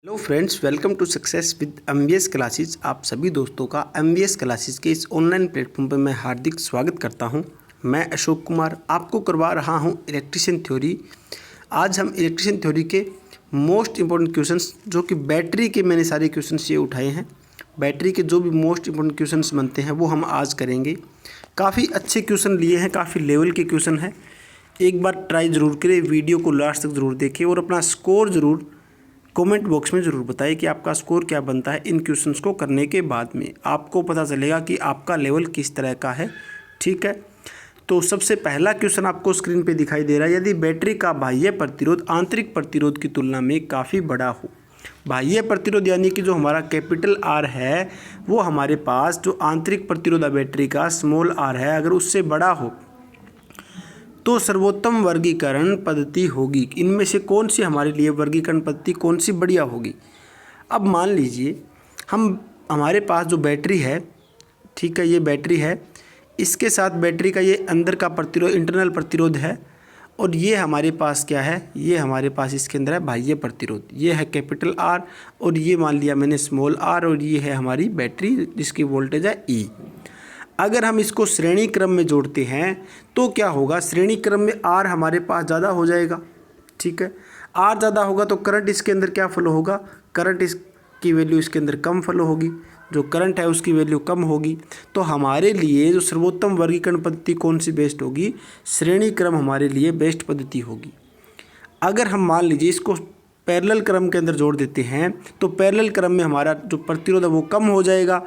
Hello friends, welcome to success with MBS classes. आप सभी दोस्तों का एमबीएस क्लासेस के इस ऑनलाइन प्लेटफॉर्म पर मैं हार्दिक स्वागत करता हूं। मैं अशोक कुमार आपको करवा रहा हूं इलेक्ट्रिशियन थ्योरी। आज हम इलेक्ट्रिशियन थ्योरी के मोस्ट इंपॉर्टेंट क्वेश्चंस जो कि बैटरी के मैंने सारे क्वेश्चंस ये उठाए हैं। बैटरी के जो भी मोस्ट इंपॉर्टेंट क्वेश्चंस बनते हैं वो हम आज करेंगे। काफ़ी अच्छे क्वेश्चन लिए हैं, काफ़ी लेवल के क्वेश्चन हैं। एक बार ट्राई ज़रूर करें, वीडियो को लास्ट तक ज़रूर देखें और अपना स्कोर ज़रूर कमेंट बॉक्स में ज़रूर बताइए कि आपका स्कोर क्या बनता है। इन क्वेश्चंस को करने के बाद में आपको पता चलेगा कि आपका लेवल किस तरह का है। ठीक है, तो सबसे पहला क्वेश्चन आपको स्क्रीन पे दिखाई दे रहा है। यदि बैटरी का बाह्य प्रतिरोध आंतरिक प्रतिरोध की तुलना में काफ़ी बड़ा हो, बाह्य प्रतिरोध यानी कि जो हमारा कैपिटल आर है वो हमारे पास जो आंतरिक प्रतिरोध है बैटरी का स्मॉल आर है, अगर उससे बड़ा हो तो सर्वोत्तम वर्गीकरण पद्धति होगी। इनमें से कौन सी हमारे लिए वर्गीकरण पद्धति कौन सी बढ़िया होगी। अब मान लीजिए हमारे पास जो बैटरी है, ठीक है, ये बैटरी है, इसके साथ बैटरी का ये अंदर का प्रतिरोध इंटरनल प्रतिरोध है और ये हमारे पास क्या है, ये हमारे पास इसके अंदर है बाह्य प्रतिरोध। ये है कैपिटल आर और ये मान लिया मैंने स्मॉल आर और ये है हमारी बैटरी जिसकी वोल्टेज है ई। अगर हम इसको श्रेणी क्रम में जोड़ते हैं तो क्या होगा, श्रेणी क्रम में आर हमारे पास ज़्यादा हो जाएगा। ठीक है, आर ज़्यादा होगा तो करंट इसके अंदर क्या फ्लो होगा, करंट इसकी वैल्यू इसके अंदर कम फ्लो होगी, जो करंट है उसकी वैल्यू कम होगी। तो हमारे लिए जो सर्वोत्तम वर्गीकरण पद्धति कौन सी बेस्ट होगी, श्रेणी क्रम हमारे लिए बेस्ट पद्धति होगी। अगर हम मान लीजिए इसको पैरेलल क्रम के अंदर जोड़ देते हैं तो पैरेलल क्रम में हमारा जो प्रतिरोध है वो कम हो जाएगा।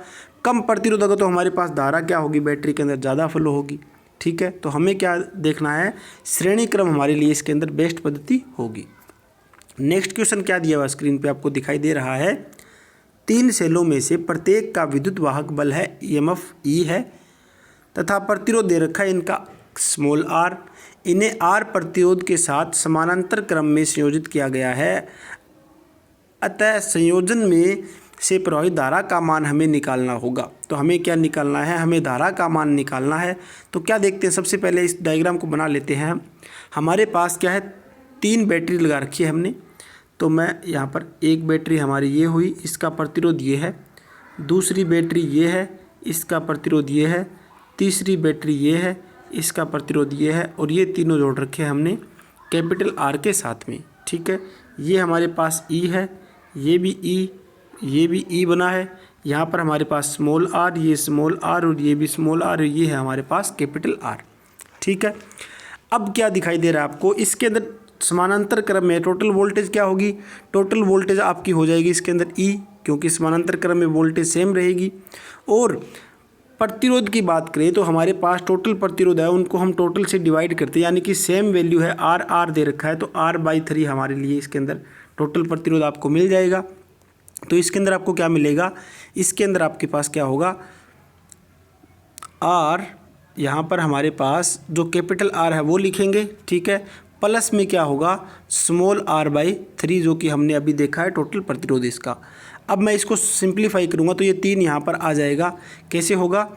कम प्रतिरोध होगा तो हमारे पास धारा क्या होगी, बैटरी के अंदर ज़्यादा फ्लो होगी। ठीक है, तो हमें क्या देखना है, श्रेणी क्रम हमारे लिए इसके अंदर बेस्ट पद्धति होगी। नेक्स्ट क्वेश्चन क्या दिया हुआ स्क्रीन पे आपको दिखाई दे रहा है। 3 सेलों में से प्रत्येक का विद्युत वाहक बल है EMF E है तथा प्रतिरोध दे रखा है इनका स्मॉल आर। इन्हें आर प्रतिरोध के साथ समानांतर क्रम में संयोजित किया गया है। अतः संयोजन में से प्रवाहित धारा का मान हमें निकालना होगा। तो हमें क्या निकालना है, हमें धारा का मान निकालना है। तो क्या देखते हैं, सबसे पहले इस डायग्राम को बना लेते हैं। हमारे पास क्या है, 3 बैटरी लगा रखी है हमने। तो मैं यहाँ पर एक बैटरी हमारी ये हुई, इसका प्रतिरोध ये है। दूसरी बैटरी ये है, इसका प्रतिरोध ये है। तीसरी बैटरी ये है, इसका प्रतिरोध ये है। और ये तीनों जोड़ रखे हैं हमने कैपिटल आर के साथ में। ठीक है, ये हमारे पास ई है, ये भी ई, ये भी ई बना है। यहाँ पर हमारे पास स्मॉल आर, ये स्मॉल आर और ये भी स्मॉल आर और ये है हमारे पास कैपिटल आर। ठीक है, अब क्या दिखाई दे रहा है आपको, इसके अंदर समानांतर क्रम में टोटल वोल्टेज क्या होगी, टोटल वोल्टेज आपकी हो जाएगी इसके अंदर ई, क्योंकि समानांतर क्रम में वोल्टेज सेम रहेगी। और प्रतिरोध की बात करें तो हमारे पास टोटल प्रतिरोध है, उनको हम टोटल से डिवाइड करते हैं, यानी कि सेम वैल्यू है, आर दे रखा है तो R/3 हमारे लिए इसके अंदर टोटल प्रतिरोध आपको मिल जाएगा। तो इसके अंदर आपको क्या मिलेगा, इसके अंदर आपके पास क्या होगा, आर, यहाँ पर हमारे पास जो कैपिटल आर है वो लिखेंगे। ठीक है, प्लस में क्या होगा, स्मॉल R/3 जो कि हमने अभी देखा है टोटल प्रतिरोध इसका। अब मैं इसको सिंप्लीफाई करूँगा तो ये 3 यहाँ पर आ जाएगा। कैसे होगा,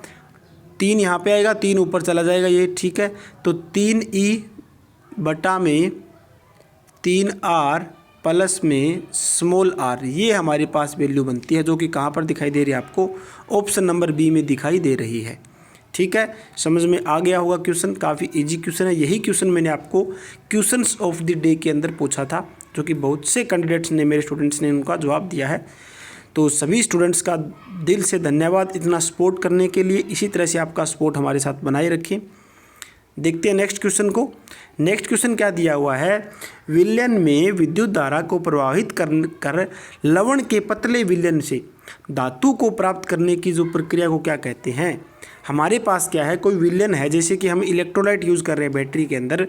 3 यहाँ पे आएगा, 3 ऊपर चला जाएगा ये। ठीक है, तो 3E बटा में 3R प्लस में स्मॉल आर, ये हमारे पास वैल्यू बनती है, जो कि कहाँ पर दिखाई दे रही है आपको, ऑप्शन नंबर बी में दिखाई दे रही है। ठीक है, समझ में आ गया होगा क्वेश्चन, काफ़ी इजी क्वेश्चन है। यही क्वेश्चन मैंने आपको क्वेश्चंस ऑफ द डे के अंदर पूछा था, जो कि बहुत से कैंडिडेट्स ने, मेरे स्टूडेंट्स ने उनका जवाब दिया है। तो सभी स्टूडेंट्स का दिल से धन्यवाद इतना सपोर्ट करने के लिए। इसी तरह से आपका सपोर्ट हमारे साथ बनाए रखें। देखते हैं नेक्स्ट क्वेश्चन को। नेक्स्ट क्वेश्चन क्या दिया हुआ है, विलयन में विद्युत धारा को प्रवाहित कर लवण के पतले विलयन से धातु को प्राप्त करने की जो प्रक्रिया को क्या कहते हैं। हमारे पास क्या है, कोई विलयन है, जैसे कि हम इलेक्ट्रोलाइट यूज़ कर रहे हैं बैटरी के अंदर,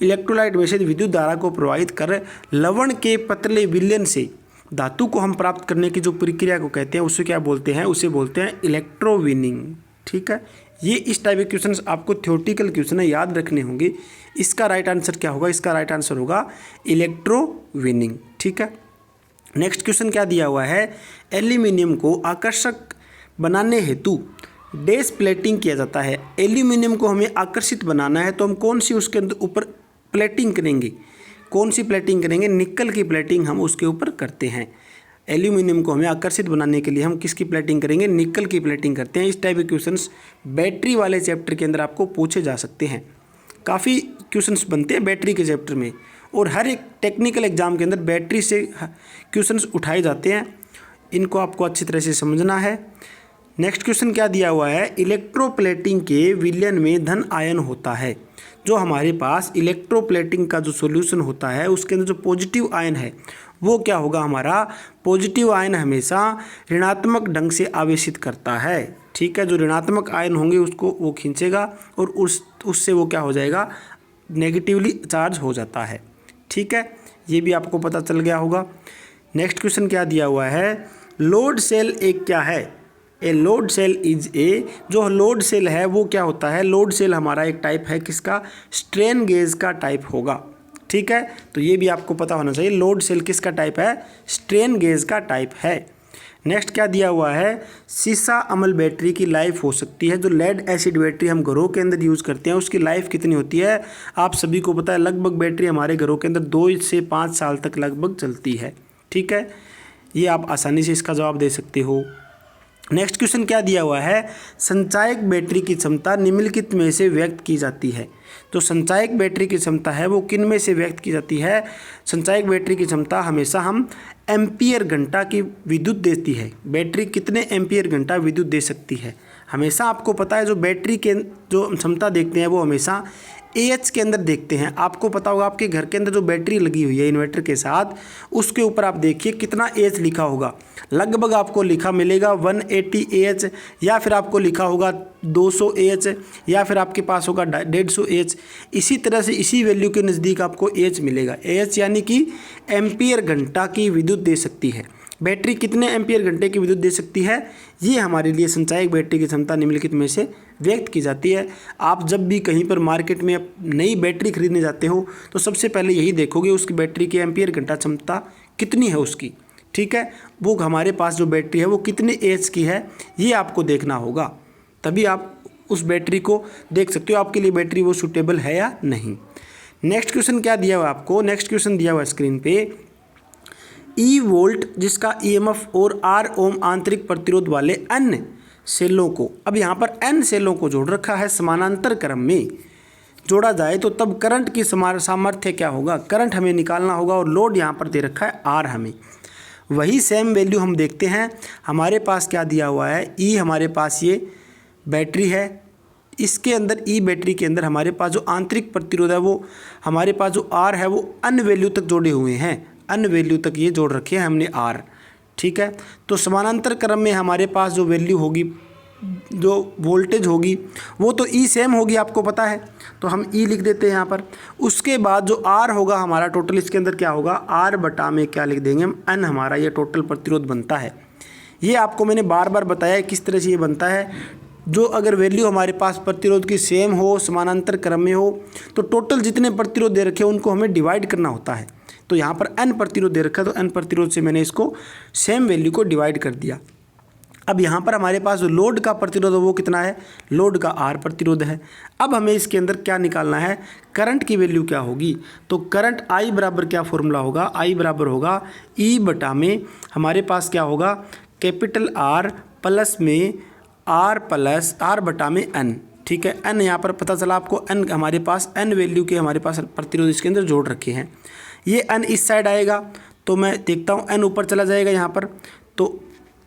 इलेक्ट्रोलाइट में से विद्युत धारा को प्रवाहित कर लवण के पतले विलयन से धातु को हम प्राप्त करने की जो प्रक्रिया को कहते हैं उसे क्या बोलते हैं, उसे बोलते हैं इलेक्ट्रोविनिंग। ठीक है, ये इस टाइप के क्वेश्चन आपको थ्योरेटिकल क्वेश्चन है, याद रखने होंगे। इसका राइट आंसर क्या होगा, इसका राइट आंसर होगा इलेक्ट्रोविनिंग। ठीक है, नेक्स्ट क्वेश्चन क्या दिया हुआ है, एल्यूमिनियम को आकर्षक बनाने हेतु डैश प्लेटिंग किया जाता है। एल्यूमिनियम को हमें आकर्षित बनाना है तो हम कौन सी उसके अंदर ऊपर प्लेटिंग करेंगे, कौन सी प्लेटिंग करेंगे, निकल की प्लेटिंग हम उसके ऊपर करते हैं। एल्यूमिनियम को हमें आकर्षित बनाने के लिए हम किसकी प्लेटिंग करेंगे, निकल की प्लेटिंग करते हैं। इस टाइप के क्वेश्चंस बैटरी वाले चैप्टर के अंदर आपको पूछे जा सकते हैं। काफ़ी क्वेश्चंस बनते हैं बैटरी के चैप्टर में, और हर एक टेक्निकल एग्जाम के अंदर बैटरी से क्वेश्चंस उठाए जाते हैं। इनको आपको अच्छी तरह से समझना है। नेक्स्ट क्वेश्चन क्या दिया हुआ है, इलेक्ट्रोप्लेटिंग के विलयन में धन आयन होता है। जो हमारे पास इलेक्ट्रोप्लेटिंग का जो सॉल्यूशन होता है उसके अंदर जो पॉजिटिव आयन है वो क्या होगा, हमारा पॉजिटिव आयन हमेशा ऋणात्मक ढंग से आवेशित करता है। ठीक है, जो ऋणात्मक आयन होंगे उसको वो खींचेगा और उससे वो क्या हो जाएगा, नेगेटिवली चार्ज हो जाता है। ठीक है, ये भी आपको पता चल गया होगा। नेक्स्ट क्वेश्चन क्या दिया हुआ है, लोड सेल एक क्या है। A load cell is a, जो लोड सेल है वो क्या होता है, लोड सेल हमारा एक टाइप है किसका, स्ट्रेन गेज का टाइप होगा। ठीक है, तो ये भी आपको पता होना चाहिए, लोड सेल किसका टाइप है, स्ट्रेन गेज का टाइप है। नेक्स्ट क्या दिया हुआ है, सीसा अमल बैटरी की लाइफ हो सकती है। जो लेड एसिड बैटरी हम घरों के अंदर यूज़ करते हैं उसकी लाइफ कितनी होती है, आप सभी को पता है, लगभग बैटरी हमारे घरों के अंदर 2 से 5 साल तक लगभग चलती है। ठीक है, ये आप आसानी से इसका जवाब दे सकते हो। नेक्स्ट क्वेश्चन क्या दिया हुआ है, संचायक बैटरी की क्षमता निम्नलिखित में से व्यक्त की जाती है। तो संचायक बैटरी की क्षमता है वो किन में से व्यक्त की जाती है, संचायक बैटरी की क्षमता हमेशा हम एम्पियर घंटा की विद्युत देती है। बैटरी कितने एम्पियर घंटा विद्युत दे सकती है, हमेशा आपको पता है जो बैटरी के जो क्षमता देखते हैं वो हमेशा AH के अंदर देखते हैं। आपको पता होगा आपके घर के अंदर जो बैटरी लगी हुई है इन्वर्टर के साथ, उसके ऊपर आप देखिए कितना AH लिखा होगा, लगभग आपको लिखा मिलेगा 180 AH, या फिर आपको लिखा होगा 200 AH, या फिर आपके पास होगा 150 AH। इसी तरह से इसी वैल्यू के नज़दीक आपको AH मिलेगा। AH यानी कि एम्पियर घंटा की विद्युत दे सकती है। बैटरी कितने एम्पियर घंटे की विद्युत दे सकती है, ये हमारे लिए संचायक बैटरी की क्षमता निम्नलिखित में से व्यक्त की जाती है। आप जब भी कहीं पर मार्केट में नई बैटरी खरीदने जाते हो तो सबसे पहले यही देखोगे उसकी बैटरी की एम्पियर घंटा क्षमता कितनी है उसकी। ठीक है, वो हमारे पास जो बैटरी है वो कितने AH की है ये आपको देखना होगा, तभी आप उस बैटरी को देख सकते हो आपके लिए बैटरी वो सूटेबल है या नहीं। नेक्स्ट क्वेश्चन क्या दिया हुआ आपको, नेक्स्ट क्वेश्चन दिया हुआ स्क्रीन पे, E वोल्ट जिसका EMF और R ओम आंतरिक प्रतिरोध वाले N सेलों को, अब यहाँ पर N सेलों को जोड़ रखा है, समानांतर क्रम में जोड़ा जाए तो तब करंट की सामर्थ्य क्या होगा, करंट हमें निकालना होगा, और लोड यहाँ पर दे रखा है R हमें। वही सेम वैल्यू हम देखते हैं हमारे पास क्या दिया हुआ है, E हमारे पास ये बैटरी है, इसके अंदर E बैटरी के अंदर हमारे पास जो आंतरिक प्रतिरोध है वो हमारे पास जो R है वो N वैल्यू तक जोड़े हुए हैं, N वैल्यू तक ये जोड़ रखे हैं हमने R। ठीक है, तो समानांतर क्रम में हमारे पास जो वैल्यू होगी, जो वोल्टेज होगी वो तो E सेम होगी, आपको पता है, तो हम E लिख देते हैं यहाँ पर। उसके बाद जो R होगा हमारा टोटल इसके अंदर क्या होगा, R बटा में क्या लिख देंगे हम, N हमारा ये टोटल प्रतिरोध बनता है। ये आपको मैंने बार बार बताया है किस तरह से ये बनता है। जो अगर वैल्यू हमारे पास प्रतिरोध की सेम हो, समानांतर क्रम में हो, तो टोटल जितने प्रतिरोध दे रखे हैं उनको हमें डिवाइड करना होता है। तो यहाँ पर N प्रतिरोध दे रखा है तो N प्रतिरोध से मैंने इसको सेम वैल्यू को डिवाइड कर दिया। अब यहाँ पर हमारे पास जो लोड का प्रतिरोध है वो कितना है, लोड का R प्रतिरोध है। अब हमें इसके अंदर क्या निकालना है, करंट की वैल्यू क्या होगी, तो करंट I बराबर क्या फॉर्मूला होगा, I बराबर होगा E बटा में हमारे पास क्या होगा, कैपिटल R प्लस में R बटा में N। ठीक है, N यहाँ पर पता चला आपको, N हमारे पास N वैल्यू के हमारे पास प्रतिरोध इसके अंदर जोड़ रखे हैं। ये N इस साइड आएगा तो मैं देखता हूँ N ऊपर चला जाएगा यहाँ पर, तो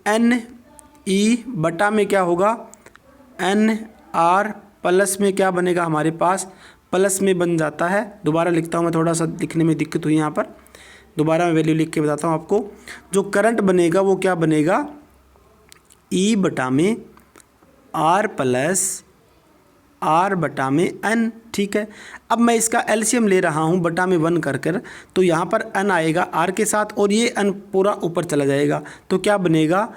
N E बटा में क्या होगा, N R प्लस में क्या बनेगा हमारे पास, प्लस में बन जाता है। दोबारा लिखता हूँ मैं, थोड़ा सा लिखने में दिक्कत हुई यहाँ पर, दोबारा मैं वैल्यू लिख के बताता हूँ आपको। जो करंट बनेगा वो क्या बनेगा, E बटा में R प्लस R बटा में N। ठीक है, अब मैं इसका एलसीएम ले रहा हूँ बटा में 1 कर, तो यहाँ पर N आएगा R के साथ और ये N पूरा ऊपर चला जाएगा, तो क्या बनेगा,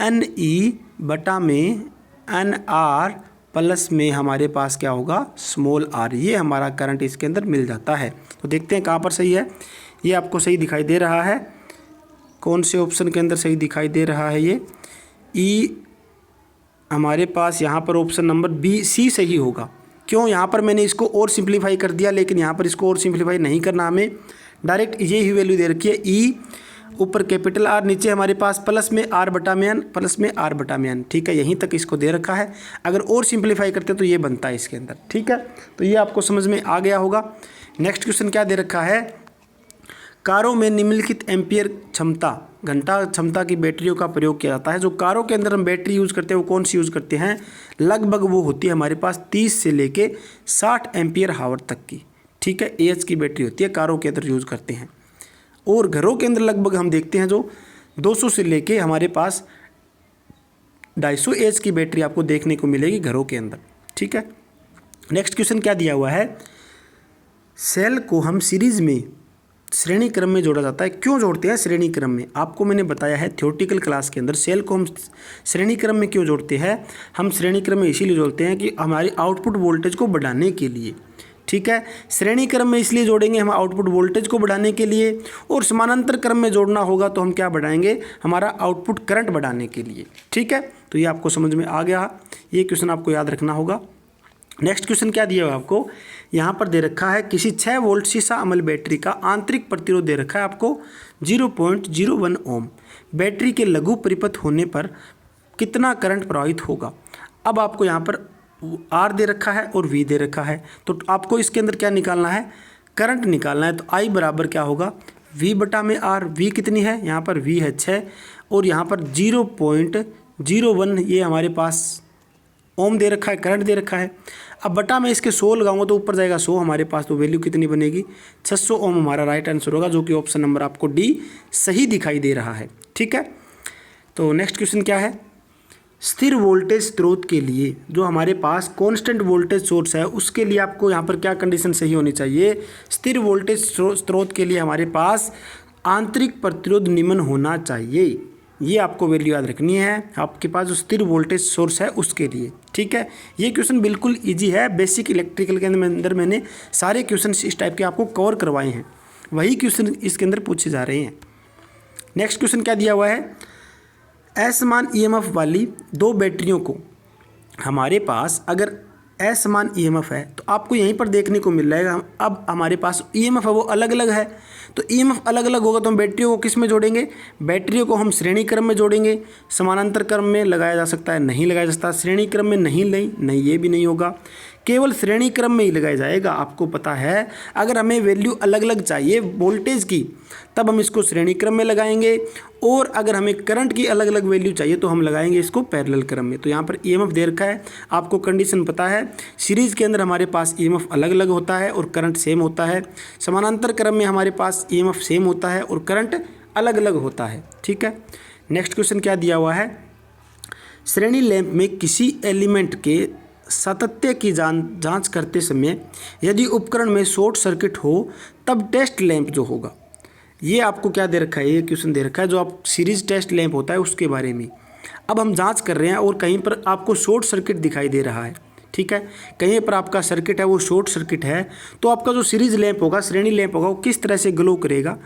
NE बटा में NR प्लस में हमारे पास क्या होगा, स्मॉल r। ये हमारा करंट इसके अंदर मिल जाता है। तो देखते हैं कहाँ पर सही है, ये आपको सही दिखाई दे रहा है, कौन से ऑप्शन के अंदर सही दिखाई दे रहा है, ये E हमारे पास यहाँ पर ऑप्शन नंबर C सही होगा। क्यों, यहाँ पर मैंने इसको और सिंप्लीफाई कर दिया, लेकिन यहाँ पर इसको और सिंप्लीफाई नहीं करना, हमें डायरेक्ट ये ही वैल्यू दे रखी है E ऊपर कैपिटल आर, नीचे हमारे पास प्लस में आर बटा में एन, प्लस में आर बटा में एन। ठीक है, यहीं तक इसको दे रखा है। अगर और सिंप्लीफाई करते तो ये बनता है इसके अंदर। ठीक है, तो ये आपको समझ में आ गया होगा। नेक्स्ट क्वेश्चन क्या दे रखा है, कारों में निम्नलिखित एम्पियर क्षमता घंटा क्षमता की बैटरियों का प्रयोग किया जाता है। जो कारों के अंदर हम बैटरी यूज़ करते हैं वो कौन सी यूज़ करते हैं, लगभग वो होती है हमारे पास 30 से लेके 60 एम्पियर हावर तक की। ठीक है, एएच की बैटरी होती है, कारों के अंदर यूज़ करते हैं। और घरों के अंदर लगभग हम देखते हैं जो 200 से लेके हमारे पास 250 एएच की बैटरी आपको देखने को मिलेगी घरों के अंदर। ठीक है, नेक्स्ट क्वेश्चन क्या दिया हुआ है, सेल को हम सीरीज में श्रेणी क्रम में जोड़ा जाता है। क्यों जोड़ते हैं श्रेणी क्रम में, आपको मैंने बताया है थ्योरेटिकल क्लास के अंदर। सेल को हम श्रेणी क्रम में क्यों जोड़ते हैं, हम श्रेणी क्रम में इसीलिए जोड़ते हैं कि हमारी आउटपुट वोल्टेज को बढ़ाने के लिए। ठीक है, श्रेणी क्रम में इसलिए जोड़ेंगे हम आउटपुट वोल्टेज को बढ़ाने के लिए, और समानांतर क्रम में जोड़ना होगा तो हम क्या बढ़ाएंगे, हमारा आउटपुट करंट बढ़ाने के लिए। ठीक है, तो ये आपको समझ में आ गया, ये क्वेश्चन आपको याद रखना होगा। नेक्स्ट क्वेश्चन क्या दिया हुआ आपको, यहाँ पर दे रखा है किसी 6 वोल्ट सीसा अमल बैटरी का आंतरिक प्रतिरोध दे रखा है आपको 0.01 ओम। बैटरी के लघु परिपथ होने पर कितना करंट प्रवाहित होगा। अब आपको यहाँ पर आर दे रखा है और वी दे रखा है, तो आपको इसके अंदर क्या निकालना है, करंट निकालना है। तो आई बराबर क्या होगा, वी बटा में आर। वी कितनी है, यहाँ पर वी है 6 और यहाँ पर 0.01 ये हमारे पास ओम दे रखा है, करंट दे रखा है। अब बटा में इसके 100 लगाऊंगा तो ऊपर जाएगा 100 हमारे पास, तो वैल्यू कितनी बनेगी 600 ओम हमारा राइट आंसर होगा, जो कि ऑप्शन नंबर आपको डी सही दिखाई दे रहा है। ठीक है, तो नेक्स्ट क्वेश्चन क्या है, स्थिर वोल्टेज स्रोत के लिए जो हमारे पास कांस्टेंट वोल्टेज सोर्स है उसके लिए आपको यहाँ पर क्या कंडीशन सही होनी चाहिए। स्थिर वोल्टेज स्रोत के लिए हमारे पास आंतरिक प्रतिरोध निम्न होना चाहिए। ये आपको वैल्यू याद रखनी है आपके पास जो स्थिर वोल्टेज सोर्स है उसके लिए। ठीक है, ये क्वेश्चन बिल्कुल इजी है, बेसिक इलेक्ट्रिकल के अंदर मैंने सारे क्वेश्चन इस टाइप के आपको कवर करवाए हैं, वही क्वेश्चन इसके अंदर पूछे जा रहे हैं। नेक्स्ट क्वेश्चन क्या दिया हुआ है, असमान ईएमएफ वाली 2 बैटरियों को हमारे पास अगर असमान ईएमएफ है तो आपको यहीं पर देखने को मिल जाएगा। अब हमारे पास ईएमएफ है वो अलग अलग है, तो ईएमएफ अलग अलग होगा तो हम बैटरियों को किस में जोड़ेंगे, बैटरियों को हम श्रेणी क्रम में जोड़ेंगे। समानांतर क्रम में लगाया जा सकता है, नहीं लगाया जा सकता। श्रेणी क्रम में नहीं ये भी नहीं होगा, केवल श्रेणी क्रम में ही लगाया जाएगा। आपको पता है अगर हमें वैल्यू अलग अलग चाहिए वोल्टेज की तब हम इसको श्रेणी क्रम में लगाएंगे, और अगर हमें करंट की अलग अलग वैल्यू चाहिए तो हम लगाएंगे इसको पैरेलल क्रम में। तो यहाँ पर ईएमएफ दे रखा है, आपको कंडीशन पता है सीरीज़ के अंदर हमारे पास ईएमएफ अलग अलग होता है और करंट सेम होता है। समानांतर क्रम में हमारे पास ईएमएफ सेम होता है और करंट अलग अलग होता है। ठीक है, नेक्स्ट क्वेश्चन क्या दिया हुआ है, श्रेणी लैंप में किसी एलिमेंट के सातत्य की जांच करते समय यदि उपकरण में शॉर्ट सर्किट हो तब टेस्ट लैंप जो होगा, ये आपको क्या दे रखा है, ये क्वेश्चन दे रखा है जो आप सीरीज टेस्ट लैंप होता है उसके बारे में। अब हम जांच कर रहे हैं और कहीं पर आपको शॉर्ट सर्किट दिखाई दे रहा है। ठीक है, कहीं पर आपका सर्किट है वो शॉर्ट सर्किट है, तो आपका जो सीरीज लैंप होगा, श्रेणी लैंप होगा, वो किस तरह से ग्लो करेगा,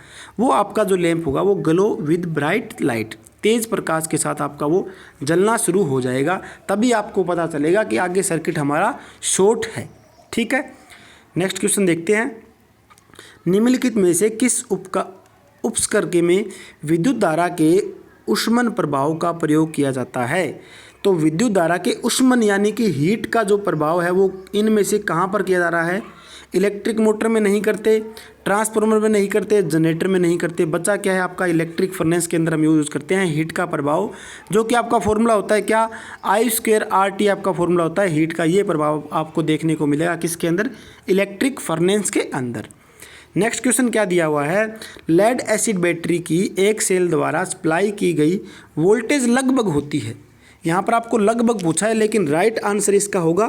वो आपका जो लैंप होगा वो ग्लो विद ब्राइट लाइट, तेज़ प्रकाश के साथ आपका वो जलना शुरू हो जाएगा। तभी आपको पता चलेगा कि आगे सर्किट हमारा शॉर्ट है। ठीक है, नेक्स्ट क्वेश्चन देखते हैं, निम्नलिखित में से किस उपस्कर में विद्युत धारा के ऊष्मन प्रभाव का प्रयोग किया जाता है। तो विद्युत धारा के ऊष्मन यानी कि हीट का जो प्रभाव है वो इनमें से कहाँ पर किया जा रहा है, इलेक्ट्रिक मोटर में नहीं करते, ट्रांसफार्मर में नहीं करते, जनरेटर में नहीं करते, बचा क्या है आपका इलेक्ट्रिक फर्नेस के अंदर हम यूज़ करते हैं हीट का प्रभाव, जो कि आपका फॉर्मूला होता है क्या, I²RT आपका फॉर्मूला होता है हीट का। ये प्रभाव आपको देखने को मिलेगा किसके अंदर, इलेक्ट्रिक फर्नेस के अंदर। नेक्स्ट क्वेश्चन क्या दिया हुआ है, लेड एसिड बैटरी की एक सेल द्वारा सप्लाई की गई वोल्टेज लगभग होती है। यहाँ पर आपको लगभग पूछा है, लेकिन राइट आंसर इसका होगा,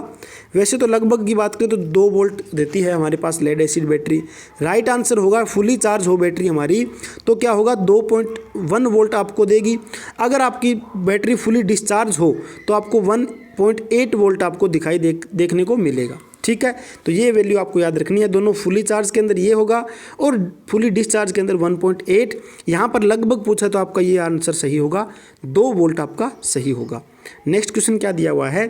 वैसे तो लगभग की बात करें तो 2 वोल्ट देती है हमारे पास lead acid battery. Right answer होगा फुली चार्ज हो बैटरी हमारी तो क्या होगा 2.1 वोल्ट आपको देगी। अगर आपकी बैटरी फुली डिस्चार्ज हो तो आपको 1.8 वोल्ट आपको दिखाई देखने को मिलेगा। ठीक है, तो ये वैल्यू आपको याद रखनी है, दोनों फुली चार्ज के अंदर ये होगा और फुली डिस्चार्ज के अंदर 1.8। यहाँ पर लगभग पूछा तो आपका ये आंसर सही होगा, 2 वोल्ट आपका सही होगा। नेक्स्ट क्वेश्चन क्या दिया हुआ है,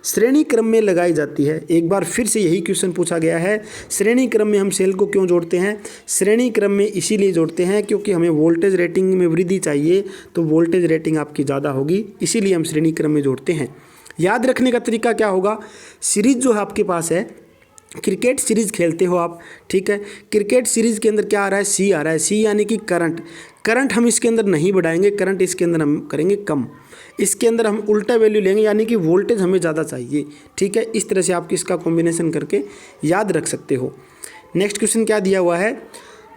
श्रेणी क्रम में लगाई जाती है। एक बार फिर से यही क्वेश्चन पूछा गया है, श्रेणी क्रम में हम सेल को क्यों जोड़ते हैं? श्रेणी क्रम में इसीलिए जोड़ते हैं क्योंकि हमें वोल्टेज रेटिंग में वृद्धि चाहिए, तो वोल्टेज रेटिंग आपकी ज़्यादा होगी, इसीलिए हम श्रेणी क्रम में जोड़ते हैं। याद रखने का तरीका क्या होगा, सीरीज जो है आपके पास है, क्रिकेट सीरीज़ खेलते हो आप, ठीक है। क्रिकेट सीरीज़ के अंदर क्या आ रहा है, सी आ रहा है, सी यानी कि करंट हम इसके अंदर नहीं बढ़ाएंगे, करंट इसके अंदर हम करेंगे कम, इसके अंदर हम उल्टा वैल्यू लेंगे, यानी कि वोल्टेज हमें ज़्यादा चाहिए, ठीक है। इस तरह से आप इसका कॉम्बिनेशन करके याद रख सकते हो। नेक्स्ट क्वेश्चन क्या दिया हुआ है,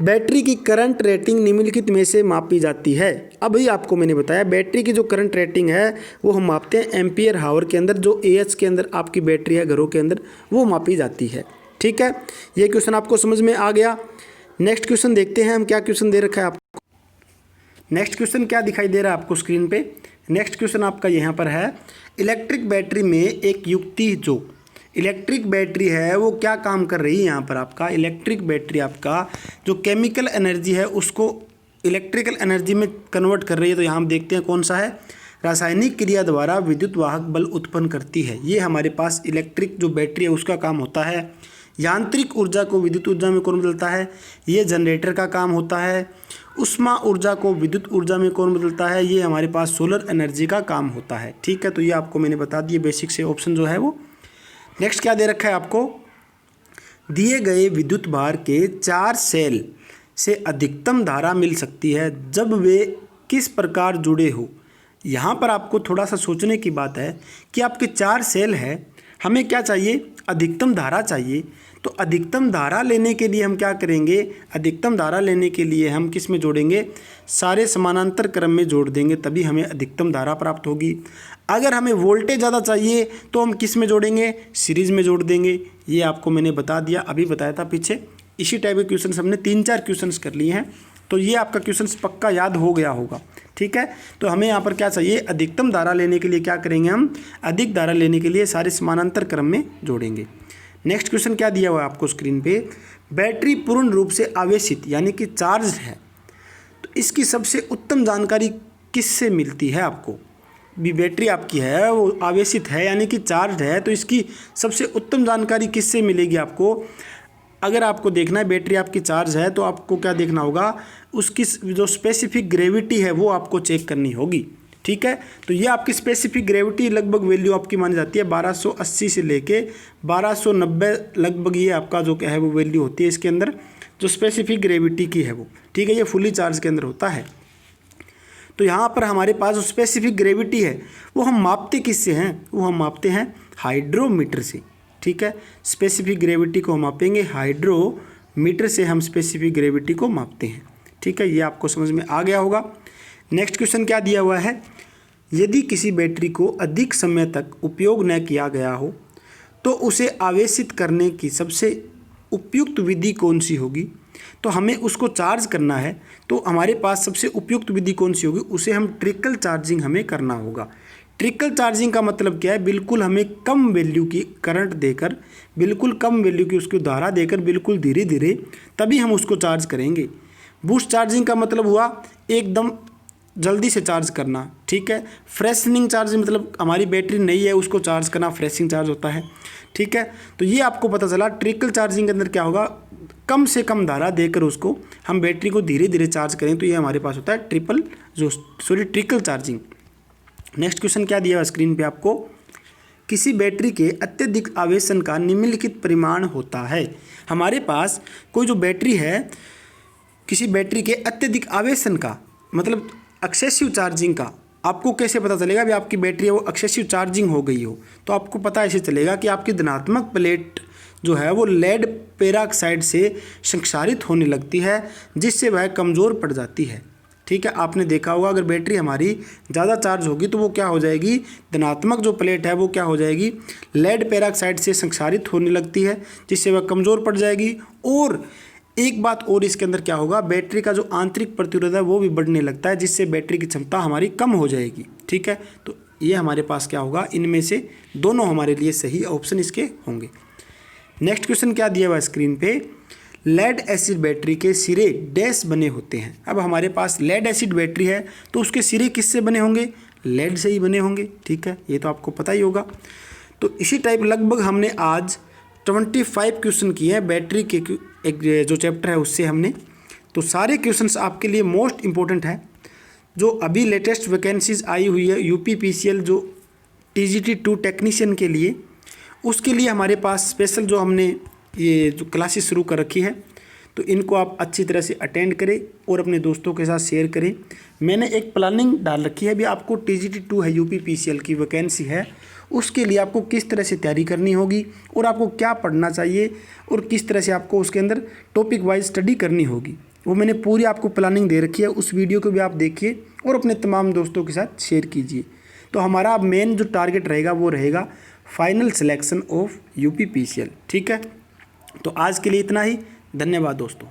बैटरी की करंट रेटिंग निम्नलिखित में से मापी जाती है। अभी आपको मैंने बताया बैटरी की जो करंट रेटिंग है वो हम मापते हैं एम्पियर हावर के अंदर, जो एएच के अंदर आपकी बैटरी है घरों के अंदर, वो मापी जाती है, ठीक है। ये क्वेश्चन आपको समझ में आ गया। नेक्स्ट क्वेश्चन देखते हैं हम क्या क्वेश्चन दे रखा है आपको। नेक्स्ट क्वेश्चन क्या दिखाई दे रहा है आपको स्क्रीन पे, नेक्स्ट क्वेश्चन आपका यहाँ पर है, इलेक्ट्रिक बैटरी में एक युक्ति, जो इलेक्ट्रिक बैटरी है वो क्या काम कर रही है। यहाँ पर आपका इलेक्ट्रिक बैटरी आपका जो केमिकल एनर्जी है उसको इलेक्ट्रिकल एनर्जी में कन्वर्ट कर रही है। तो यहाँ हम देखते हैं कौन सा है, रासायनिक क्रिया द्वारा विद्युत वाहक बल उत्पन्न करती है। ये हमारे पास इलेक्ट्रिक जो बैटरी है उसका काम होता है। यांत्रिक ऊर्जा को विद्युत ऊर्जा में कौन बदलता है, ये जनरेटर का काम होता है। उष्मा ऊर्जा को विद्युत ऊर्जा में कौन बदलता है, ये हमारे पास सोलर एनर्जी का काम होता है, ठीक है। तो ये आपको मैंने बता दिए बेसिक से ऑप्शन जो है वो। नेक्स्ट क्या दे रखा है आपको, दिए गए विद्युत भार के 4 सेल से अधिकतम धारा मिल सकती है जब वे किस प्रकार जुड़े हो। यहाँ पर आपको थोड़ा सा सोचने की बात है कि आपके 4 सेल है, हमें क्या चाहिए, अधिकतम धारा चाहिए। तो अधिकतम धारा लेने के लिए हम क्या करेंगे, अधिकतम धारा लेने के लिए हम किस में जोड़ेंगे, सारे समानांतर क्रम में जोड़ देंगे, तभी हमें अधिकतम धारा प्राप्त होगी। अगर हमें वोल्टेज ज़्यादा चाहिए तो हम किस में जोड़ेंगे, सीरीज़ में जोड़ देंगे। ये आपको मैंने बता दिया, अभी बताया था पीछे। इसी टाइप के क्वेश्चन हमने 3-4 क्वेश्चन कर लिए हैं, तो ये आपका क्वेश्चन पक्का याद हो गया होगा, ठीक है। तो हमें यहाँ पर क्या चाहिए, अधिकतम धारा लेने के लिए क्या करेंगे, हम अधिक धारा लेने के लिए सारे समानांतर क्रम में जोड़ेंगे। नेक्स्ट क्वेश्चन क्या दिया हुआ है आपको स्क्रीन पे, बैटरी पूर्ण रूप से आवेशित यानी कि चार्ज है, तो इसकी सबसे उत्तम जानकारी किससे मिलती है आपको। भी बैटरी आपकी है वो आवेशित है यानी कि चार्ज है, तो इसकी सबसे उत्तम जानकारी किससे मिलेगी आपको। अगर आपको देखना है बैटरी आपकी चार्ज है तो आपको क्या देखना होगा, उसकी जो स्पेसिफिक ग्रेविटी है वो आपको चेक करनी होगी, ठीक है। तो ये आपकी स्पेसिफिक ग्रेविटी लगभग वैल्यू आपकी मानी जाती है 1280 से लेके 1290 लगभग, ये आपका जो क्या है वो वैल्यू होती है इसके अंदर, जो स्पेसिफिक ग्रेविटी की है वो, ठीक है। ये फुली चार्ज के अंदर होता है। तो यहाँ पर हमारे पास जो स्पेसिफिक ग्रेविटी है वो हम मापते किससे हैं, वो हम मापते हैं हाइड्रोमीटर से, ठीक है। स्पेसिफिक ग्रेविटी को हम मापेंगे हाइड्रोमीटर से, हम स्पेसिफिक ग्रेविटी को मापते हैं, ठीक है। ये आपको समझ में आ गया होगा। नेक्स्ट क्वेश्चन क्या दिया हुआ है, यदि किसी बैटरी को अधिक समय तक उपयोग न किया गया हो तो उसे आवेशित करने की सबसे उपयुक्त विधि कौन सी होगी। तो हमें उसको चार्ज करना है तो हमारे पास सबसे उपयुक्त विधि कौन सी होगी, उसे हम ट्रिकल चार्जिंग हमें करना होगा। ट्रिकल चार्जिंग का मतलब क्या है, बिल्कुल हमें कम वैल्यू की करंट देकर, बिल्कुल कम वैल्यू की उसकी धारा देकर, बिल्कुल धीरे धीरे, तभी हम उसको चार्ज करेंगे। बूस्ट चार्जिंग का मतलब हुआ एकदम जल्दी से चार्ज करना, ठीक है। फ्रेशनिंग चार्ज मतलब हमारी बैटरी नई है उसको चार्ज करना, फ्रेशिंग चार्ज होता है, ठीक है। तो ये आपको पता चला ट्रिकल चार्जिंग के अंदर क्या होगा, कम से कम धारा देकर उसको हम बैटरी को धीरे धीरे चार्ज करें, तो ये हमारे पास होता है ट्रिकल चार्जिंग। नेक्स्ट क्वेश्चन क्या दिया है स्क्रीन पे आपको, किसी बैटरी के अत्यधिक आवेशन का निम्नलिखित परिमाण होता है। हमारे पास कोई जो बैटरी है, किसी बैटरी के अत्यधिक आवेशन का मतलब एक्सेसिव चार्जिंग का, आपको कैसे पता चलेगा भी आपकी बैटरी है वो एक्सेसिव चार्जिंग हो गई हो। तो आपको पता ऐसे चलेगा कि आपकी धनात्मक प्लेट जो है वो लेड पेरोक्साइड से संक्षारित होने लगती है, जिससे वह कमज़ोर पड़ जाती है, ठीक है। आपने देखा होगा अगर बैटरी हमारी ज़्यादा चार्ज होगी तो वो क्या हो जाएगी, धनात्मक जो प्लेट है वो क्या हो जाएगी, लेड पेरोक्साइड से संक्षारित होने लगती है, जिससे वह कमज़ोर पड़ जाएगी। और एक बात और इसके अंदर क्या होगा, बैटरी का जो आंतरिक प्रतिरोध है वो भी बढ़ने लगता है, जिससे बैटरी की क्षमता हमारी कम हो जाएगी, ठीक है। तो ये हमारे पास क्या होगा, इनमें से दोनों हमारे लिए सही ऑप्शन इसके होंगे। नेक्स्ट क्वेश्चन क्या दिया हुआ स्क्रीन पे, लेड एसिड बैटरी के सिरे डैश बने होते हैं। अब हमारे पास लेड एसिड बैटरी है तो उसके सिरे किससे बने होंगे, लेड से ही बने होंगे, ठीक है, ये तो आपको पता ही होगा। तो इसी टाइप लगभग हमने आज 25 क्वेश्चन किए हैं बैटरी के, एक जो चैप्टर है उससे हमने। तो सारे क्वेश्चंस आपके लिए मोस्ट इम्पोर्टेंट है। जो अभी लेटेस्ट वैकेंसीज आई हुई है UPPCL जो TGT2 टेक्नीशियन के लिए, उसके लिए हमारे पास स्पेशल जो हमने ये जो क्लासेस शुरू कर रखी है, तो इनको आप अच्छी तरह से अटेंड करें और अपने दोस्तों के साथ शेयर करें। मैंने एक प्लानिंग डाल रखी है, अभी आपको TGT2 है UPPCL की वैकेंसी है, उसके लिए आपको किस तरह से तैयारी करनी होगी और आपको क्या पढ़ना चाहिए और किस तरह से आपको उसके अंदर टॉपिक वाइज स्टडी करनी होगी, वो मैंने पूरी आपको प्लानिंग दे रखी है। उस वीडियो को भी आप देखिए और अपने तमाम दोस्तों के साथ शेयर कीजिए। तो हमारा अब मेन जो टारगेट रहेगा वो रहेगा फाइनल सिलेक्शन ऑफ UPPCL, ठीक है। तो आज के लिए इतना ही, धन्यवाद दोस्तों।